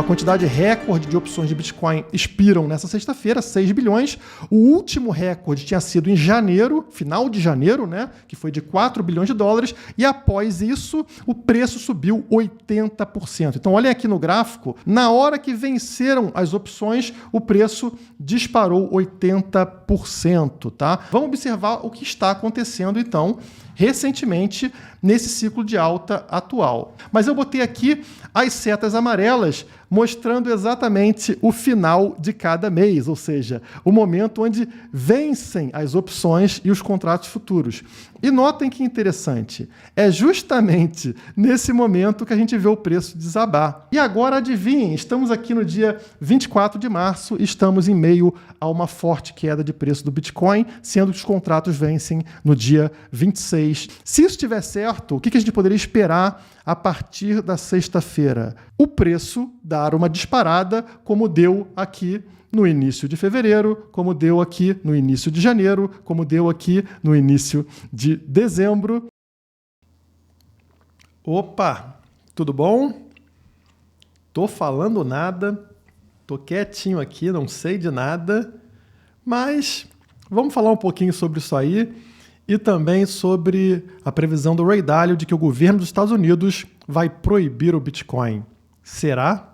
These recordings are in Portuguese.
Uma quantidade recorde de opções de Bitcoin expiram nessa sexta-feira, 6 bilhões. O último recorde tinha sido em janeiro, final de janeiro, né, que foi de 4 bilhões de dólares, e após isso o preço subiu 80%. Então olhem aqui no gráfico, na hora que venceram as opções, o preço disparou 80%, tá? Vamos observar o que está acontecendo então recentemente nesse ciclo de alta atual. Mas eu botei aqui as setas amarelas mostrando exatamente o final de cada mês, ou seja, o momento onde vencem as opções e os contratos futuros. E notem que interessante, é justamente nesse momento que a gente vê o preço desabar. E agora adivinhem, estamos aqui no dia 24 de março, estamos em meio a uma forte queda de preço do Bitcoin, sendo que os contratos vencem no dia 26. Se isso estiver certo, o que a gente poderia esperar a partir da sexta-feira? O preço dar uma disparada, como deu aqui no início de fevereiro, como deu aqui no início de janeiro, como deu aqui no início de dezembro. Opa, tudo bom? Tô falando nada, tô quietinho aqui, não sei de nada, mas vamos falar um pouquinho sobre isso aí e também sobre a previsão do Ray Dalio de que o governo dos Estados Unidos vai proibir o Bitcoin. Será?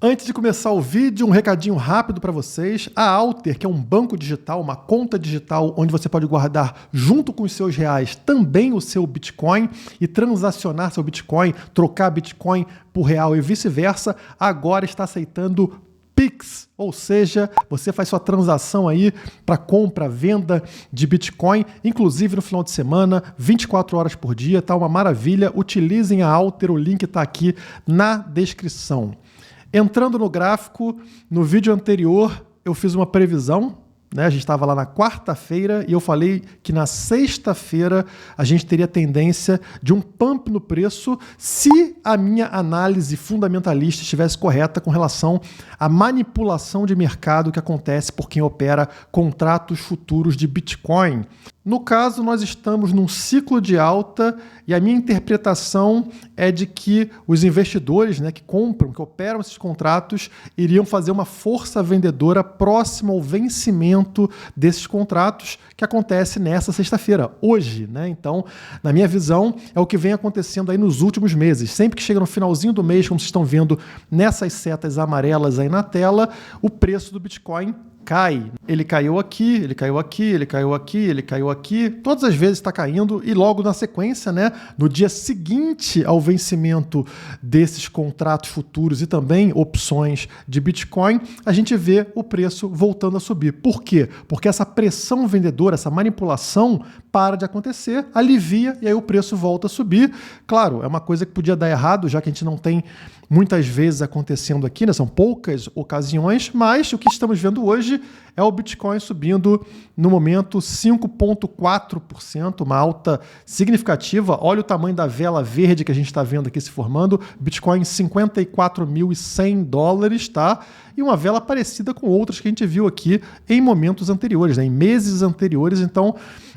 Antes de começar o vídeo, um recadinho rápido para vocês. A Alter, que é um banco digital, uma conta digital onde você pode guardar junto com os seus reais também o seu Bitcoin e transacionar seu Bitcoin, trocar Bitcoin por real e vice-versa, agora está aceitando Pix, ou seja, você faz sua transação aí para compra, venda de Bitcoin, inclusive no final de semana, 24 horas por dia, tá uma maravilha. Utilizem a Alter, o link está aqui na descrição. Entrando no gráfico, no vídeo anterior eu fiz uma previsão, né? A gente estava lá na quarta-feira e eu falei que na sexta-feira a gente teria tendência de um pump no preço se a minha análise fundamentalista estivesse correta com relação à manipulação de mercado que acontece por quem opera contratos futuros de Bitcoin. No caso, nós estamos num ciclo de alta e a minha interpretação é de que os investidores, né, que compram, que operam esses contratos, iriam fazer uma força vendedora próxima ao vencimento desses contratos que acontece nessa sexta-feira, hoje, né? Então, na minha visão, é o que vem acontecendo aí nos últimos meses. Sempre que chega no finalzinho do mês, como vocês estão vendo nessas setas amarelas aí na tela, o preço do Bitcoin cai. Ele caiu aqui, ele caiu aqui, ele caiu aqui, ele caiu aqui. Todas as vezes está caindo e logo na sequência, né, no dia seguinte ao vencimento desses contratos futuros e também opções de Bitcoin, a gente vê o preço voltando a subir. Por quê? Porque essa pressão vendedora, essa manipulação para de acontecer, alivia e aí o preço volta a subir. Claro, é uma coisa que podia dar errado, já que a gente não tem muitas vezes acontecendo aqui, né? São poucas ocasiões, mas o que estamos vendo hoje é o Bitcoin subindo no momento 5,4%, uma alta significativa. Olha o tamanho da vela verde que a gente está vendo aqui se formando, Bitcoin 54.100 dólares, tá? E uma vela parecida com outras que a gente viu aqui em momentos anteriores, né? Em meses anteriores, então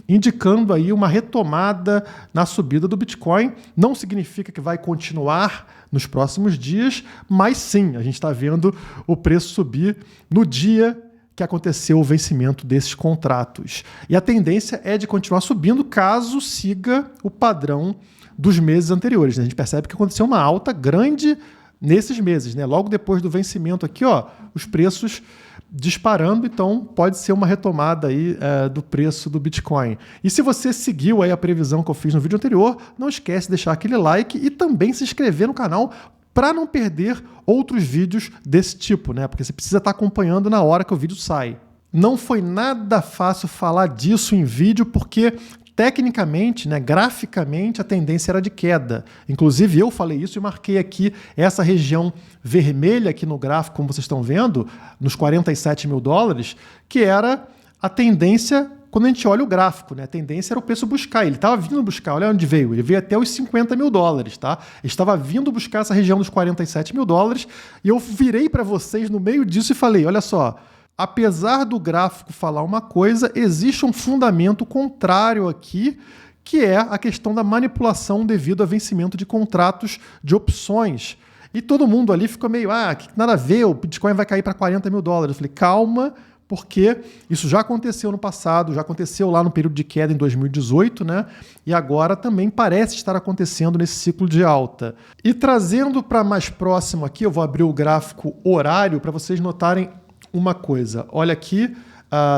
indicando aí uma retomada na subida do Bitcoin. Não significa que vai continuar nos próximos dias, mas sim, a gente está vendo o preço subir no dia que aconteceu o vencimento desses contratos. E a tendência é de continuar subindo caso siga o padrão dos meses anteriores, né? A gente percebe que aconteceu uma alta grande nesses meses, né? Logo depois do vencimento aqui, ó, os preços disparando, então pode ser uma retomada aí do preço do Bitcoin. E se você seguiu aí a previsão que eu fiz no vídeo anterior, não esquece de deixar aquele like e também se inscrever no canal para não perder outros vídeos desse tipo, né? Porque você precisa estar acompanhando na hora que o vídeo sai. Não foi nada fácil falar disso em vídeo, porque tecnicamente, né, graficamente, a tendência era de queda. Inclusive, eu falei isso e marquei aqui essa região vermelha aqui no gráfico, como vocês estão vendo, nos 47 mil dólares, que era a tendência quando a gente olha o gráfico, né? A tendência era o preço buscar. Ele estava vindo buscar, olha onde veio. Ele veio até os 50 mil dólares, tá? Ele estava vindo buscar essa região dos 47 mil dólares e eu virei para vocês no meio disso e falei, olha só, apesar do gráfico falar uma coisa, existe um fundamento contrário aqui, que é a questão da manipulação devido a vencimento de contratos de opções. E todo mundo ali ficou meio, nada a ver, o Bitcoin vai cair para 40 mil dólares. Eu falei, calma, porque isso já aconteceu no passado, já aconteceu lá no período de queda em 2018, né? E agora também parece estar acontecendo nesse ciclo de alta. E trazendo para mais próximo aqui, eu vou abrir o gráfico horário para vocês notarem uma coisa. Olha aqui,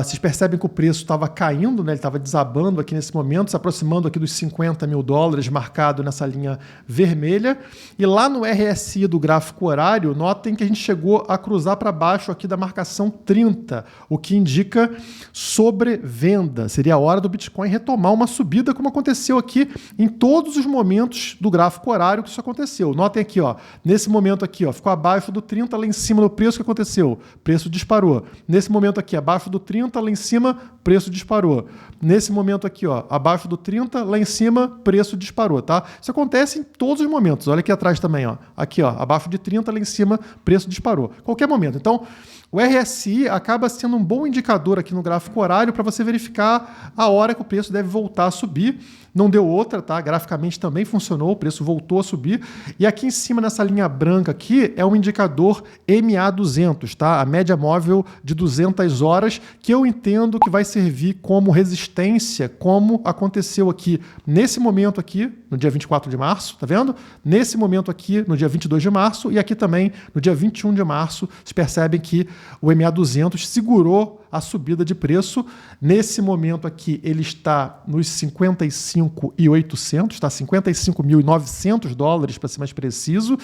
vocês percebem que o preço estava caindo, né? Ele estava desabando aqui nesse momento, se aproximando aqui dos 50 mil dólares, marcado nessa linha vermelha. E lá no RSI do gráfico horário, notem que a gente chegou a cruzar para baixo aqui da marcação 30, o que indica sobrevenda. Seria a hora do Bitcoin retomar uma subida, como aconteceu aqui em todos os momentos do gráfico horário que isso aconteceu. Notem aqui, ó, nesse momento aqui, ó, ficou abaixo do 30, lá em cima do preço, que aconteceu? O preço disparou. Nesse momento aqui, abaixo do 30, lá em cima, preço disparou. Nesse momento aqui, ó, abaixo do 30, lá em cima, preço disparou, tá? Isso acontece em todos os momentos. Olha aqui atrás também, ó. Aqui, ó, abaixo de 30, lá em cima, preço disparou. Qualquer momento. Então, o RSI acaba sendo um bom indicador aqui no gráfico horário para você verificar a hora que o preço deve voltar a subir. Não deu outra, tá? Graficamente também funcionou, o preço voltou a subir. E aqui em cima, nessa linha branca aqui, é um indicador MA200, tá? A média móvel de 200 horas, que eu entendo que vai servir como resistência, como aconteceu aqui nesse momento aqui, no dia 24 de março, tá vendo? Nesse momento aqui, no dia 22 de março, e aqui também no dia 21 de março, vocês percebem que o MA200 segurou a subida de preço. Nesse momento aqui, ele está nos 55.800, tá? 55.900 dólares, para ser mais preciso.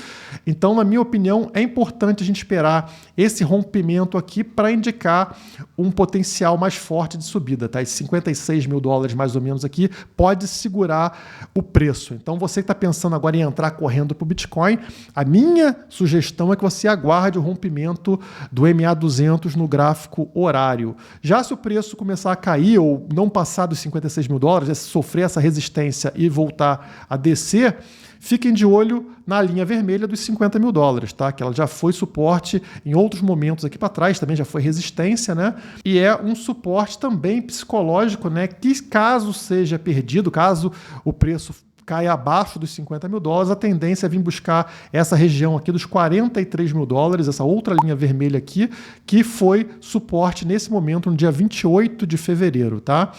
Então, na minha opinião, é importante a gente esperar esse rompimento aqui para indicar um potencial mais forte de subida, tá? Esses 56 mil dólares, mais ou menos, aqui, pode segurar o preço. Então, você que está pensando agora em entrar correndo para o Bitcoin, a minha sugestão é que você aguarde o rompimento do MA200 no gráfico horário. Já se o preço começar a cair ou não passar dos 56 mil dólares, sofrer essa resistência e voltar a descer, fiquem de olho na linha vermelha dos 50 mil dólares, tá? Que ela já foi suporte em outros momentos aqui para trás, também já foi resistência, né? E é um suporte também psicológico, né? Que caso seja perdido, caso o preço cai abaixo dos 50 mil dólares, a tendência é vir buscar essa região aqui dos 43 mil dólares, essa outra linha vermelha aqui, que foi suporte nesse momento, no dia 28 de fevereiro, tá?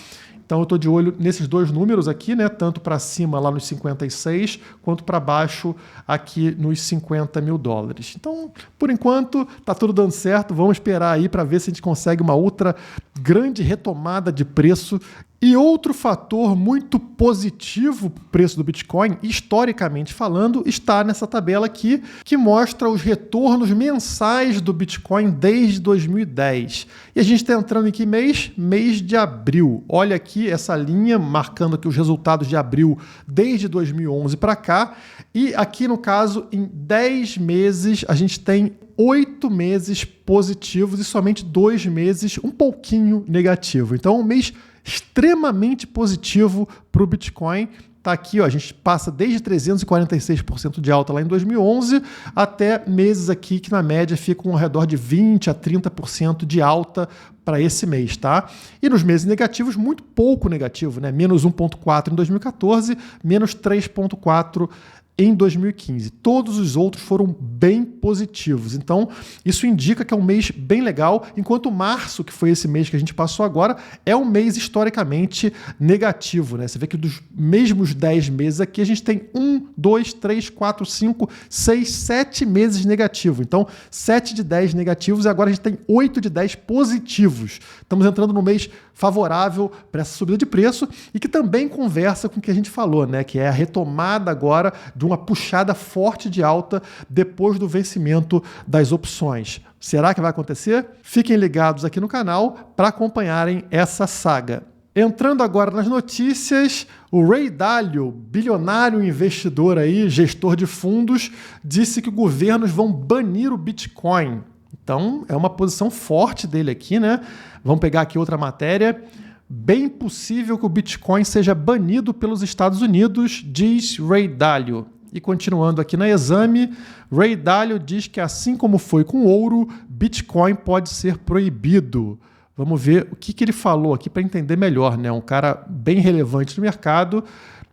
Então eu estou de olho nesses dois números aqui, né? Tanto para cima lá nos 56, quanto para baixo aqui nos 50 mil dólares. Então, por enquanto, está tudo dando certo. Vamos esperar aí para ver se a gente consegue uma outra grande retomada de preço. E outro fator muito positivo para o preço do Bitcoin, historicamente falando, está nessa tabela aqui, que mostra os retornos mensais do Bitcoin desde 2010. E a gente está entrando em que mês? Mês de abril. Olha aqui essa linha, marcando aqui os resultados de abril desde 2011 para cá. E aqui, no caso, em 10 meses, a gente tem 8 meses positivos e somente 2 meses um pouquinho negativo. Então, um mês extremamente positivo para o Bitcoin. Tá aqui, ó, a gente passa desde 346% de alta lá em 2011 até meses aqui que na média ficam ao redor de 20% a 30% de alta para esse mês, tá? E nos meses negativos, muito pouco negativo, né? Menos 1,4 em 2014, menos 3,4 em 2015. Todos os outros foram bem positivos. Então, isso indica que é um mês bem legal, enquanto março, que foi esse mês que a gente passou agora, é um mês historicamente negativo, né? Você vê que dos mesmos 10 meses aqui, a gente tem 1, 2, 3, 4, 5, 6, 7 meses negativos. Então, 7 de 10 negativos e agora a gente tem 8 de 10 positivos. Estamos entrando no mês favorável para essa subida de preço e que também conversa com o que a gente falou, né? Que é a retomada agora de uma puxada forte de alta depois do vencimento das opções. Será que vai acontecer? Fiquem ligados aqui no canal para acompanharem essa saga. Entrando agora nas notícias, o Ray Dalio, bilionário investidor aí, gestor de fundos, disse que governos vão banir o Bitcoin. Então, é uma posição forte dele aqui, né? Vamos pegar aqui outra matéria. Bem possível que o Bitcoin seja banido pelos Estados Unidos, diz Ray Dalio. E continuando aqui na Exame, Ray Dalio diz que assim como foi com o ouro, Bitcoin pode ser proibido. Vamos ver o que ele falou aqui para entender melhor, né? Um cara bem relevante no mercado.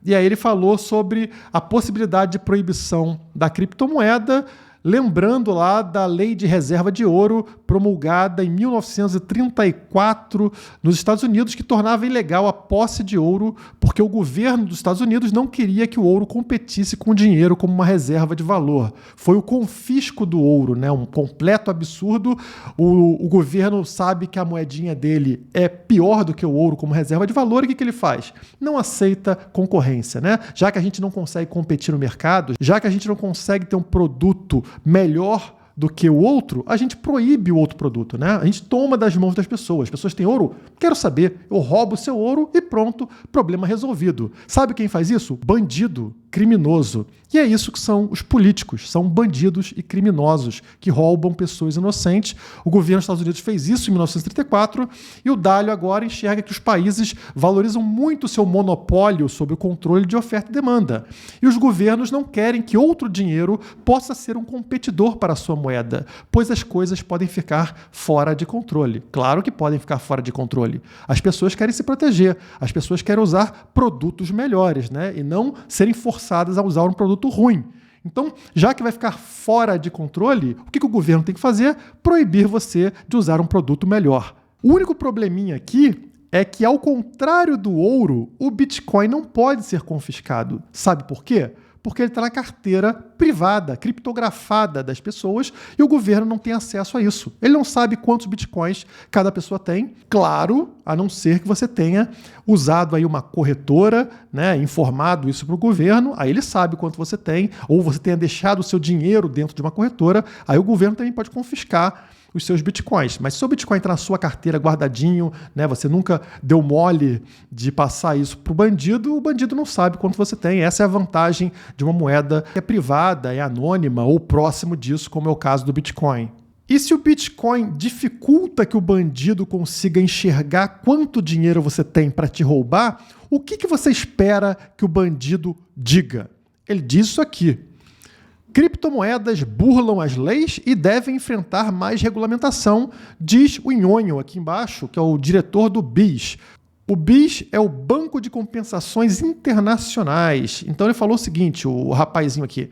E aí ele falou sobre a possibilidade de proibição da criptomoeda, lembrando lá da Lei de Reserva de Ouro, promulgada em 1934 nos Estados Unidos, que tornava ilegal a posse de ouro, porque o governo dos Estados Unidos não queria que o ouro competisse com o dinheiro como uma reserva de valor. Foi o confisco do ouro, né? Um completo absurdo. O governo sabe que a moedinha dele é pior do que o ouro como reserva de valor, e o que ele faz? Não aceita concorrência, né? Já que a gente não consegue competir no mercado, já que a gente não consegue ter um produto melhor do que o outro, a gente proíbe o outro produto, né? A gente toma das mãos das pessoas. As pessoas têm ouro? Quero saber. Eu roubo o seu ouro e pronto, problema resolvido. Sabe quem faz isso? Bandido, criminoso. E é isso que são os políticos, são bandidos e criminosos que roubam pessoas inocentes. O governo dos Estados Unidos fez isso em 1934 e o Dalio agora enxerga que os países valorizam muito o seu monopólio sobre o controle de oferta e demanda. E os governos não querem que outro dinheiro possa ser um competidor para a sua moeda, pois as coisas podem ficar fora de controle. Claro que podem ficar fora de controle. As pessoas querem se proteger, as pessoas querem usar produtos melhores, né? E não serem forçadas a usar um produto ruim. Então, já que vai ficar fora de controle, o que o governo tem que fazer? Proibir você de usar um produto melhor. O único probleminha aqui é que, ao contrário do ouro, o Bitcoin não pode ser confiscado. Sabe por quê? Porque ele está na carteira privada, criptografada das pessoas, e o governo não tem acesso a isso. Ele não sabe quantos bitcoins cada pessoa tem, claro, a não ser que você tenha usado aí uma corretora, né, informado isso para o governo, aí ele sabe quanto você tem, ou você tenha deixado o seu dinheiro dentro de uma corretora, aí o governo também pode confiscar os seus bitcoins. Mas se o Bitcoin está na sua carteira guardadinho, né, você nunca deu mole de passar isso para o bandido não sabe quanto você tem. Essa é a vantagem de uma moeda que é privada, é anônima ou próximo disso, como é o caso do Bitcoin. E se o Bitcoin dificulta que o bandido consiga enxergar quanto dinheiro você tem para te roubar, o que você espera que o bandido diga? Ele diz isso aqui: criptomoedas burlam as leis e devem enfrentar mais regulamentação, diz o Nhonho aqui embaixo, que é o diretor do BIS. O BIS é o Banco de Compensações Internacionais. Então ele falou o seguinte, o rapazinho aqui: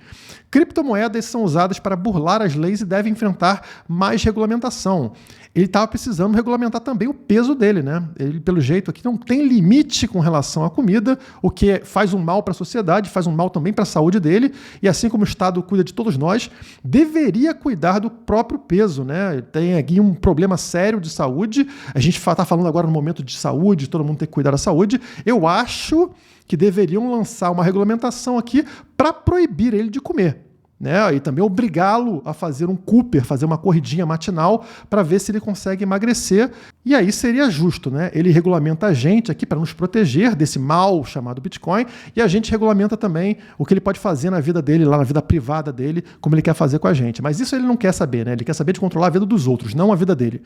criptomoedas são usadas para burlar as leis e devem enfrentar mais regulamentação. Ele estava precisando regulamentar também o peso dele, né? Ele, pelo jeito aqui, não tem limite com relação à comida, o que faz um mal para a sociedade, faz um mal também para a saúde dele, e assim como o Estado cuida de todos nós, deveria cuidar do próprio peso, né? Tem aqui um problema sério de saúde, a gente está falando agora no momento de saúde, todo mundo tem que cuidar da saúde. Eu acho que deveriam lançar uma regulamentação aqui para proibir ele de comer, né? E também obrigá-lo a fazer um Cooper, fazer uma corridinha matinal para ver se ele consegue emagrecer. E aí seria justo, né? Ele regulamenta a gente aqui para nos proteger desse mal chamado Bitcoin, e a gente regulamenta também o que ele pode fazer na vida dele, lá na vida privada dele, como ele quer fazer com a gente. Mas isso ele não quer saber, né? Ele quer saber de controlar a vida dos outros, não a vida dele.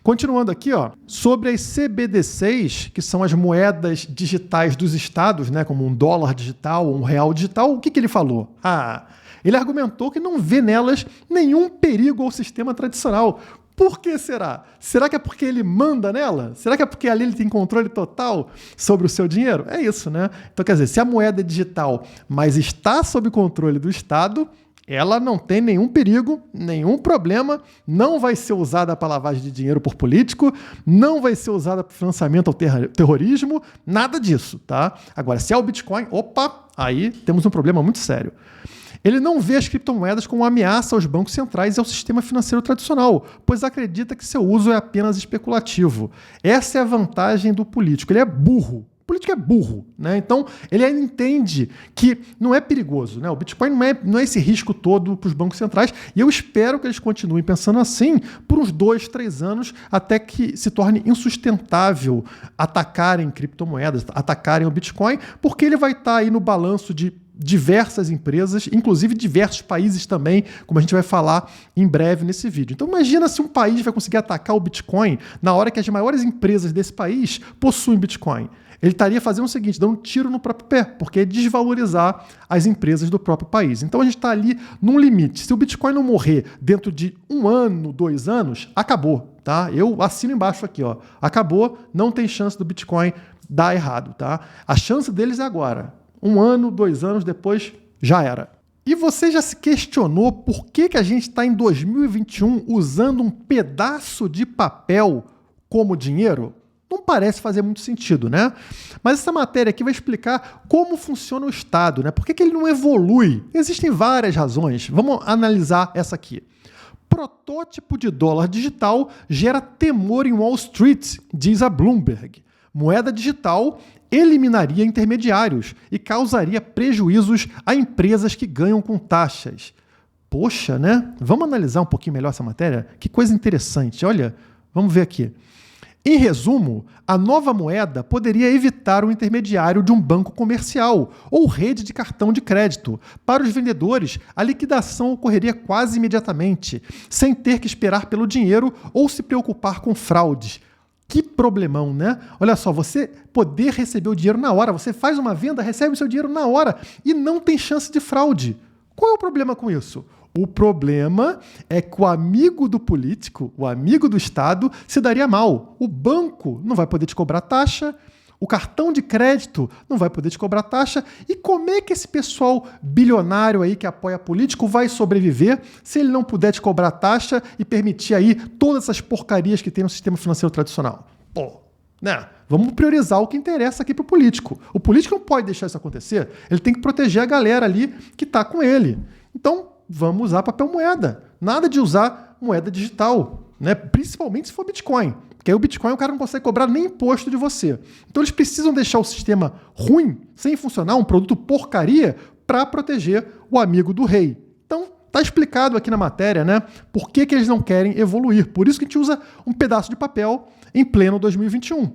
Continuando aqui, ó, sobre as CBDCs, que são as moedas digitais dos estados, né? Como um dólar digital, um real digital, o que ele falou? Ele argumentou que não vê nelas nenhum perigo ao sistema tradicional. Por que será? Será que é porque ele manda nela? Será que é porque ali ele tem controle total sobre o seu dinheiro? É isso, né? Então, quer dizer, se a moeda é digital, mas está sob controle do Estado, ela não tem nenhum perigo, nenhum problema, não vai ser usada para lavagem de dinheiro por político, não vai ser usada para financiamento ao terrorismo, nada disso, tá? Agora, se é o Bitcoin, aí temos um problema muito sério. Ele não vê as criptomoedas como uma ameaça aos bancos centrais e ao sistema financeiro tradicional, pois acredita que seu uso é apenas especulativo. Essa é a vantagem do político. Ele é burro. O político é burro, né? Então, ele ainda entende que não é perigoso, né? O Bitcoin não é esse risco todo para os bancos centrais, e eu espero que eles continuem pensando assim por uns 2, 3 anos, até que se torne insustentável atacarem criptomoedas, atacarem o Bitcoin, porque ele vai estar aí no balanço de diversas empresas, inclusive diversos países também, como a gente vai falar em breve nesse vídeo. Então imagina se um país vai conseguir atacar o Bitcoin na hora que as maiores empresas desse país possuem Bitcoin. Ele estaria fazendo o seguinte, dando um tiro no próprio pé, porque é desvalorizar as empresas do próprio país. Então a gente está ali num limite. Se o Bitcoin não morrer dentro de 1 ano, 2 anos, acabou, tá? Eu assino embaixo aqui, ó. Acabou, não tem chance do Bitcoin dar errado, tá? A chance deles é agora. 1 ano, 2 anos depois, já era. E você já se questionou por que a gente está em 2021 usando um pedaço de papel como dinheiro? Não parece fazer muito sentido, né? Mas essa matéria aqui vai explicar como funciona o Estado, né? Por que ele não evolui? Existem várias razões. Vamos analisar essa aqui. Protótipo de dólar digital gera temor em Wall Street, diz a Bloomberg. Moeda digital eliminaria intermediários e causaria prejuízos a empresas que ganham com taxas. Poxa, né? Vamos analisar um pouquinho melhor essa matéria? Que coisa interessante. Olha, vamos ver aqui. Em resumo, a nova moeda poderia evitar o intermediário de um banco comercial ou rede de cartão de crédito. Para os vendedores, a liquidação ocorreria quase imediatamente, sem ter que esperar pelo dinheiro ou se preocupar com fraudes. Que problemão, né? Olha só, você poder receber o dinheiro na hora, você faz uma venda, recebe o seu dinheiro na hora e não tem chance de fraude. Qual é o problema com isso? O problema é que o amigo do político, o amigo do Estado, se daria mal. O banco não vai poder te cobrar taxa, o cartão de crédito não vai poder te cobrar taxa. E como é que esse pessoal bilionário aí que apoia político vai sobreviver se ele não puder te cobrar taxa e permitir aí todas essas porcarias que tem no sistema financeiro tradicional? Pô, né? Vamos priorizar o que interessa aqui para o político. O político não pode deixar isso acontecer. Ele tem que proteger a galera ali que está com ele. Então, vamos usar papel moeda. Nada de usar moeda digital, né? Principalmente se for Bitcoin. Porque aí o Bitcoin o cara não consegue cobrar nem imposto de você. Então eles precisam deixar o sistema ruim, sem funcionar, um produto porcaria, para proteger o amigo do rei. Então, tá explicado aqui na matéria, né? Por que eles não querem evoluir. Por isso que a gente usa um pedaço de papel em pleno 2021.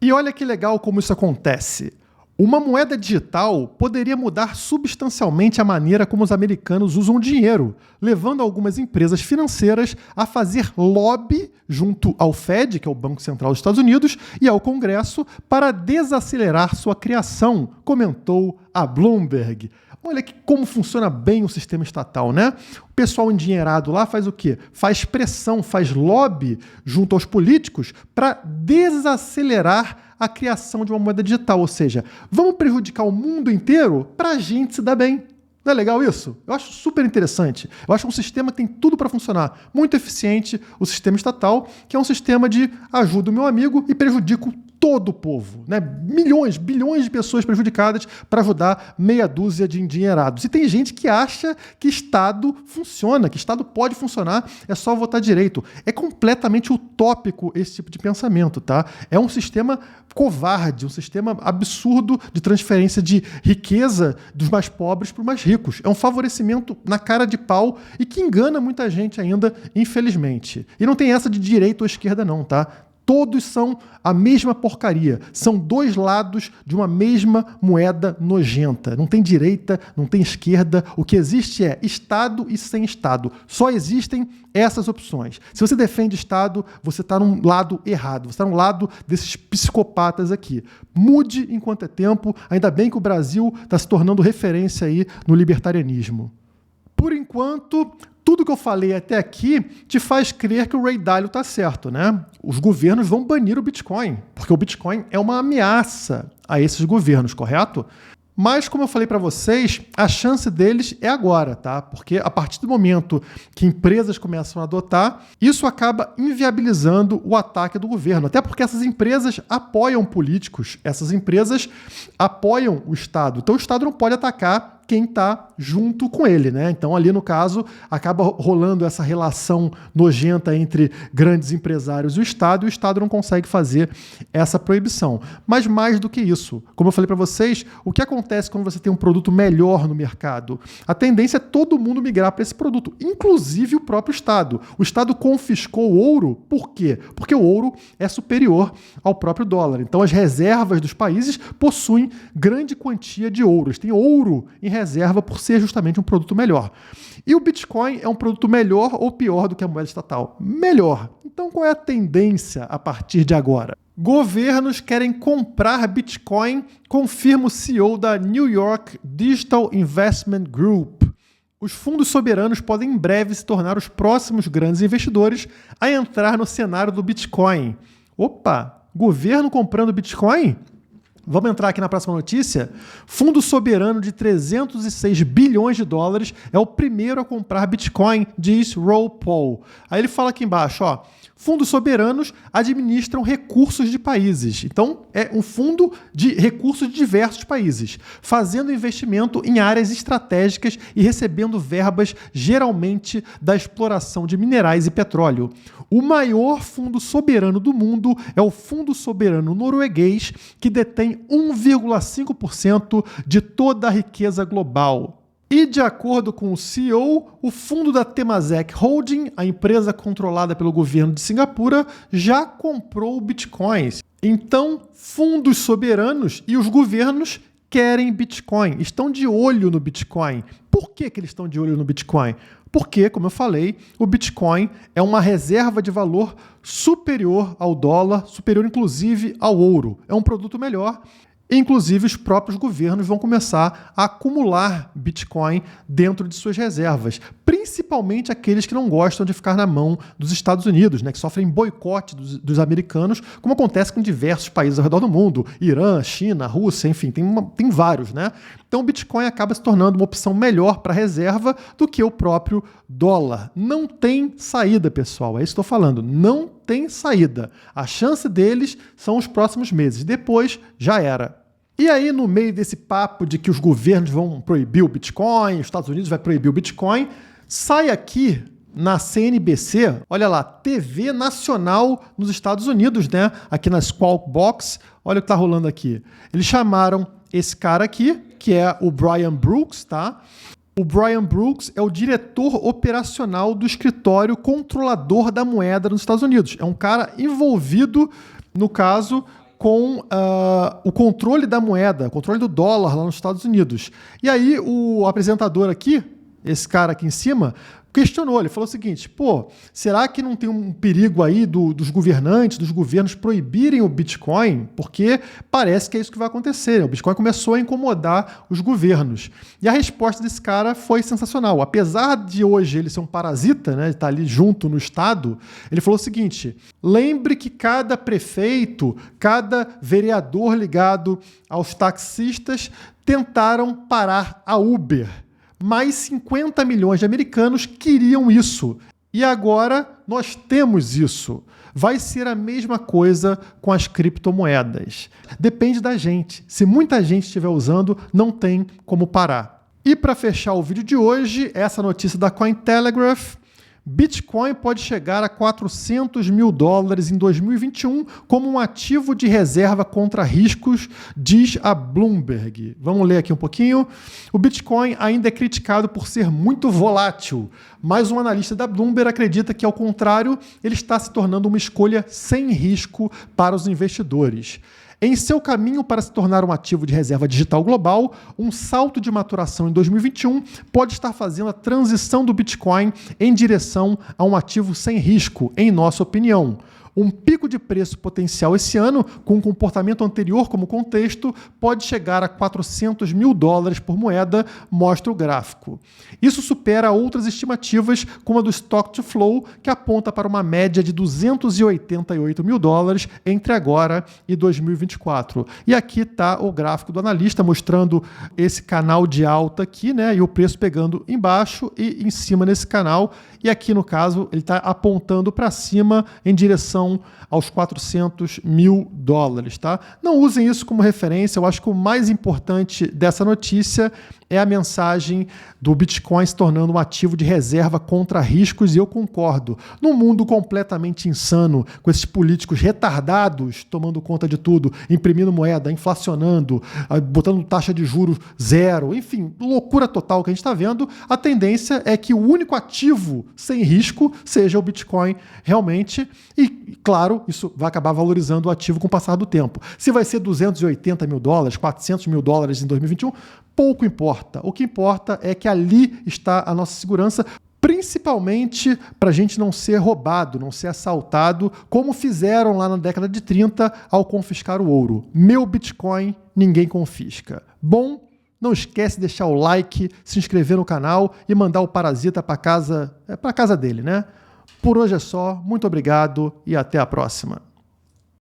E olha que legal como isso acontece. Uma moeda digital poderia mudar substancialmente a maneira como os americanos usam dinheiro, levando algumas empresas financeiras a fazer lobby junto ao Fed, que é o Banco Central dos Estados Unidos, e ao Congresso para desacelerar sua criação, comentou a Bloomberg. Olha que como funciona bem o sistema estatal, né? O pessoal endinheirado lá faz o quê? Faz pressão, faz lobby junto aos políticos para desacelerar a criação de uma moeda digital. Ou seja, vamos prejudicar o mundo inteiro para a gente se dar bem. Não é legal isso? Eu acho super interessante. Eu acho um sistema que tem tudo para funcionar. Muito eficiente, o sistema estatal, que é um sistema de ajuda o meu amigo e prejudico todo o povo, né? Milhões, bilhões de pessoas prejudicadas para ajudar meia dúzia de endinheirados. E tem gente que acha que Estado funciona, que Estado pode funcionar, é só votar direito. É completamente utópico esse tipo de pensamento, tá? É um sistema covarde, um sistema absurdo de transferência de riqueza dos mais pobres para os mais ricos. É um favorecimento na cara de pau e que engana muita gente ainda, infelizmente. E não tem essa de direita ou esquerda não, tá? Todos são a mesma porcaria. São dois lados de uma mesma moeda nojenta. Não tem direita, não tem esquerda. O que existe é Estado e sem Estado. Só existem essas opções. Se você defende Estado, você está num lado errado. Você está no lado desses psicopatas aqui. Mude enquanto é tempo. Ainda bem que o Brasil está se tornando referência aí no libertarianismo. Por enquanto, tudo que eu falei até aqui te faz crer que o Ray Dalio está certo, né? Os governos vão banir o Bitcoin, porque o Bitcoin é uma ameaça a esses governos, correto? Mas, como eu falei para vocês, a chance deles é agora, tá? Porque a partir do momento que empresas começam a adotar, isso acaba inviabilizando o ataque do governo. Até porque essas empresas apoiam políticos, essas empresas apoiam o Estado. Então, o Estado não pode atacar quem está junto com ele, né? Então ali no caso acaba rolando essa relação nojenta entre grandes empresários e o Estado não consegue fazer essa proibição. Mas mais do que isso, como eu falei para vocês, o que acontece quando você tem um produto melhor no mercado? A tendência é todo mundo migrar para esse produto, inclusive o próprio Estado. O Estado confiscou o ouro, por quê? Porque o ouro é superior ao próprio dólar. Então as reservas dos países possuem grande quantia de ouro. Eles têm ouro em reserva por ser justamente um produto melhor. E o Bitcoin é um produto melhor ou pior do que a moeda estatal? Melhor. Então qual é a tendência a partir de agora? Governos querem comprar Bitcoin, confirma o CEO da New York Digital Investment Group. Os fundos soberanos podem em breve se tornar os próximos grandes investidores a entrar no cenário do Bitcoin. Opa, governo comprando Bitcoin? Vamos entrar aqui na próxima notícia. Fundo soberano de 306 bilhões de dólares é o primeiro a comprar Bitcoin, diz Ron Paul. Aí ele fala aqui embaixo, ó, fundos soberanos administram recursos de países. Então, é um fundo de recursos de diversos países, fazendo investimento em áreas estratégicas e recebendo verbas, geralmente, da exploração de minerais e petróleo. O maior fundo soberano do mundo é o Fundo Soberano Norueguês, que detém 1,5% de toda a riqueza global. E, de acordo com o CEO, o fundo da Temasek Holding, a empresa controlada pelo governo de Singapura, já comprou bitcoins. Então, fundos soberanos e os governos querem Bitcoin, estão de olho no Bitcoin. Por que eles estão de olho no Bitcoin? Porque, como eu falei, o Bitcoin é uma reserva de valor superior ao dólar, superior inclusive ao ouro. É um produto melhor. Inclusive, os próprios governos vão começar a acumular Bitcoin dentro de suas reservas, principalmente aqueles que não gostam de ficar na mão dos Estados Unidos, né, que sofrem boicote dos americanos, como acontece com diversos países ao redor do mundo, Irã, China, Rússia, enfim, tem vários, né? Então, o Bitcoin acaba se tornando uma opção melhor para reserva do que o próprio dólar. Não tem saída, pessoal, é isso que estou falando, não tem saída. A chance deles são os próximos meses, depois já era. E aí, no meio desse papo de que os governos vão proibir o Bitcoin, os Estados Unidos vai proibir o Bitcoin, sai aqui na CNBC, olha lá, TV nacional nos Estados Unidos, né? Aqui na Squawk Box, olha o que está rolando aqui. Eles chamaram esse cara aqui, que é o Brian Brooks, tá? O Brian Brooks é o diretor operacional do escritório controlador da moeda nos Estados Unidos. É um cara envolvido, no caso, com o controle da moeda, o controle do dólar lá nos Estados Unidos. E aí o apresentador aqui, esse cara aqui em cima, questionou, ele falou o seguinte, será que não tem um perigo aí dos governantes, dos governos proibirem o Bitcoin? Porque parece que é isso que vai acontecer. O Bitcoin começou a incomodar os governos. E a resposta desse cara foi sensacional. Apesar de hoje ele ser um parasita, né, estar ali junto no Estado, ele falou o seguinte, lembre que cada prefeito, cada vereador ligado aos taxistas tentaram parar a Uber. Mais 50 milhões de americanos queriam isso. E agora nós temos isso. Vai ser a mesma coisa com as criptomoedas. Depende da gente. Se muita gente estiver usando, não tem como parar. E para fechar o vídeo de hoje, essa notícia da Cointelegraph. Bitcoin pode chegar a 400 mil dólares em 2021 como um ativo de reserva contra riscos, diz a Bloomberg. Vamos ler aqui um pouquinho. O Bitcoin ainda é criticado por ser muito volátil, mas um analista da Bloomberg acredita que, ao contrário, ele está se tornando uma escolha sem risco para os investidores. Em seu caminho para se tornar um ativo de reserva digital global, um salto de maturação em 2021 pode estar fazendo a transição do Bitcoin em direção a um ativo sem risco, em nossa opinião. Um pico de preço potencial esse ano, com um comportamento anterior como contexto, pode chegar a 400 mil dólares por moeda, mostra o gráfico. Isso supera outras estimativas, como a do Stock to Flow, que aponta para uma média de 288 mil dólares entre agora e 2024. E aqui está o gráfico do analista mostrando esse canal de alta aqui, né? E o preço pegando embaixo e em cima nesse canal. E aqui, no caso, ele está apontando para cima em direção aos 400 mil dólares, tá? Não usem isso como referência. Eu acho que o mais importante dessa notícia é a mensagem do Bitcoin se tornando um ativo de reserva contra riscos, e eu concordo. Num mundo completamente insano, com esses políticos retardados tomando conta de tudo, imprimindo moeda, inflacionando, botando taxa de juros zero, enfim, loucura total que a gente está vendo, a tendência é que o único ativo sem risco seja o Bitcoin realmente, e claro, isso vai acabar valorizando o ativo com o passar do tempo. Se vai ser 280 mil dólares, 400 mil dólares em 2021, pouco importa. O que importa é que ali está a nossa segurança, principalmente para a gente não ser roubado, não ser assaltado, como fizeram lá na década de 30 ao confiscar o ouro. Meu Bitcoin, ninguém confisca. Bom, não esquece de deixar o like, se inscrever no canal e mandar o parasita para casa dele, né? Por hoje é só, muito obrigado e até a próxima.